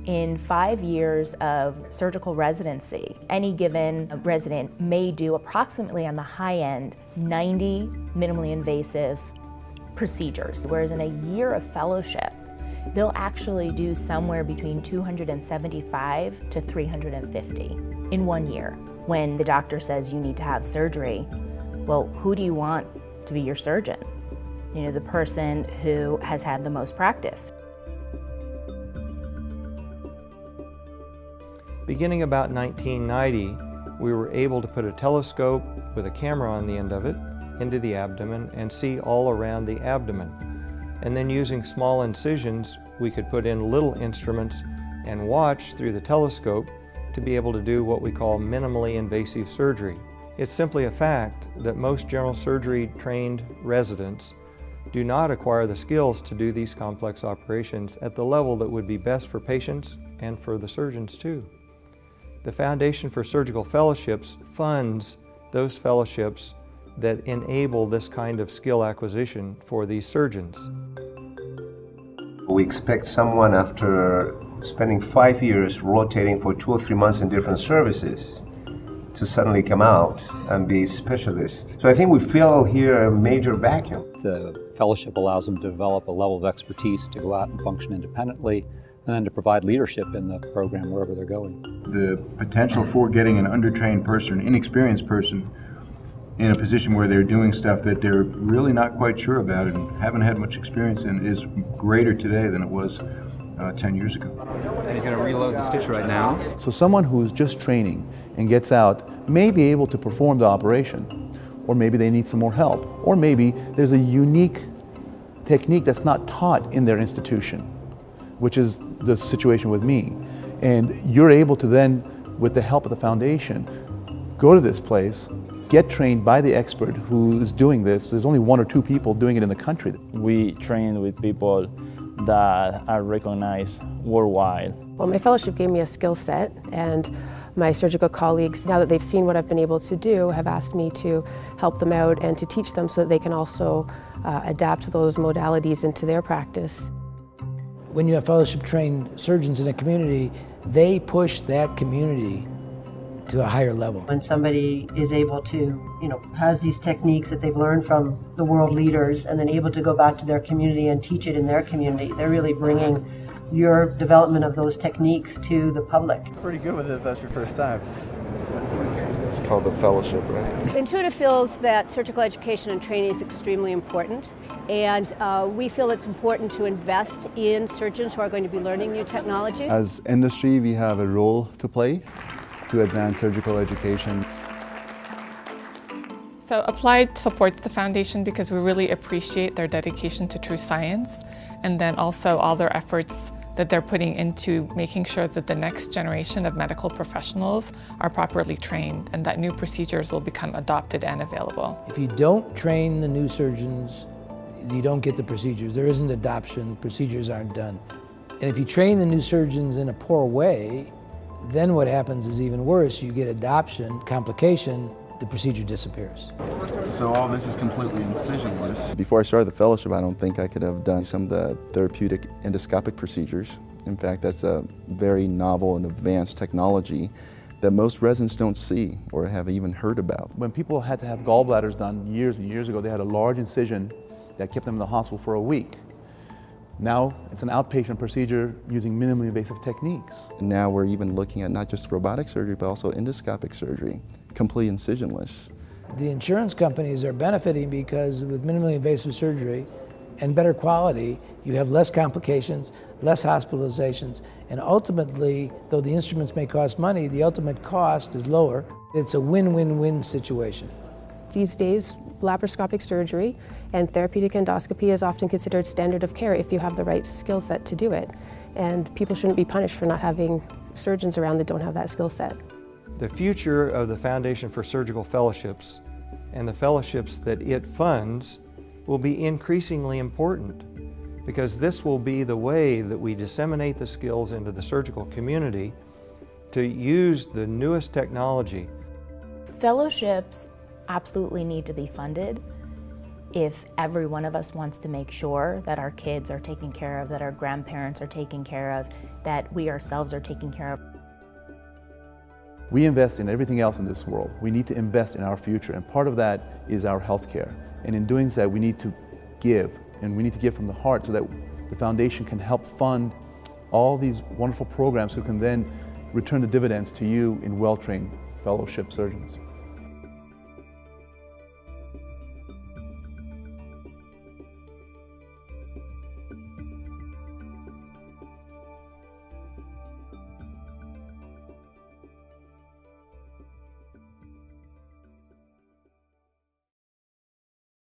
In 5 years of surgical residency, any given resident may do approximately on the high end 90 minimally invasive procedures, whereas in a year of fellowship, they'll actually do somewhere between 275 to 350 in 1 year. When the doctor says you need to have surgery, well, who do you want to be your surgeon? You know, the person who has had the most practice. Beginning about 1990, we were able to put a telescope with a camera on the end of it into the abdomen and see all around the abdomen. And then using small incisions, we could put in little instruments and watch through the telescope to be able to do what we call minimally invasive surgery. It's simply a fact that most general surgery trained residents do not acquire the skills to do these complex operations at the level that would be best for patients and for the surgeons too. The Foundation for Surgical Fellowships funds those fellowships that enable this kind of skill acquisition for these surgeons. We expect someone after spending 5 years rotating for 2 or 3 months in different services to suddenly come out and be specialists. So I think we fill here a major vacuum. The fellowship allows them to develop a level of expertise to go out and function independently, and then to provide leadership in the program wherever they're going. The potential for getting an undertrained person, an inexperienced person, in a position where they're doing stuff that they're really not quite sure about and haven't had much experience in is greater today than it was 10 years ago. And he's going to reload the stitch right now. So someone who's just training and gets out may be able to perform the operation, or maybe they need some more help, or maybe there's a unique technique that's not taught in their institution, which is the situation with me. And you're able to then, with the help of the foundation, go to this place, get trained by the expert who is doing this. There's only 1 or 2 people doing it in the country. We train with people that are recognized worldwide. Well, my fellowship gave me a skill set, and my surgical colleagues, now that they've seen what I've been able to do, have asked me to help them out and to teach them so that they can also adapt those modalities into their practice. When you have fellowship-trained surgeons in a community, they push that community to a higher level. When somebody is able to, has these techniques that they've learned from the world leaders and then able to go back to their community and teach it in their community, they're really bringing your development of those techniques to the public. Pretty good with it if that's your first time. It's called the fellowship, right? Intuitive feels that surgical education and training is extremely important, and we feel it's important to invest in surgeons who are going to be learning new technology. As industry, we have a role to play to advance surgical education. So Applied supports the foundation because we really appreciate their dedication to true science, and then also all their efforts that they're putting into making sure that the next generation of medical professionals are properly trained and that new procedures will become adopted and available. If you don't train the new surgeons, you don't get the procedures. There isn't adoption, procedures aren't done. And if you train the new surgeons in a poor way, then what happens is even worse. You get adoption, complication, the procedure disappears. So all this is completely incisionless. Before I started the fellowship, I don't think I could have done some of the therapeutic endoscopic procedures. In fact, that's a very novel and advanced technology that most residents don't see or have even heard about. When people had to have gallbladders done years and years ago, they had a large incision that kept them in the hospital for a week. Now it's an outpatient procedure using minimally invasive techniques. And now we're even looking at not just robotic surgery, but also endoscopic surgery, completely incisionless. The insurance companies are benefiting because with minimally invasive surgery and better quality, you have less complications, less hospitalizations, and ultimately, though the instruments may cost money, the ultimate cost is lower. It's a win-win-win situation. These days, laparoscopic surgery and therapeutic endoscopy is often considered standard of care if you have the right skill set to do it. And people shouldn't be punished for not having surgeons around that don't have that skill set. The future of the Foundation for Surgical Fellowships and the fellowships that it funds will be increasingly important, because this will be the way that we disseminate the skills into the surgical community to use the newest technology. Fellowships absolutely need to be funded, if every one of us wants to make sure that our kids are taken care of, that our grandparents are taken care of, that we ourselves are taken care of. We invest in everything else in this world. We need to invest in our future, and part of that is our health care. And in doing that, we need to give, and we need to give from the heart so that the foundation can help fund all these wonderful programs who can then return the dividends to you in well-trained fellowship surgeons.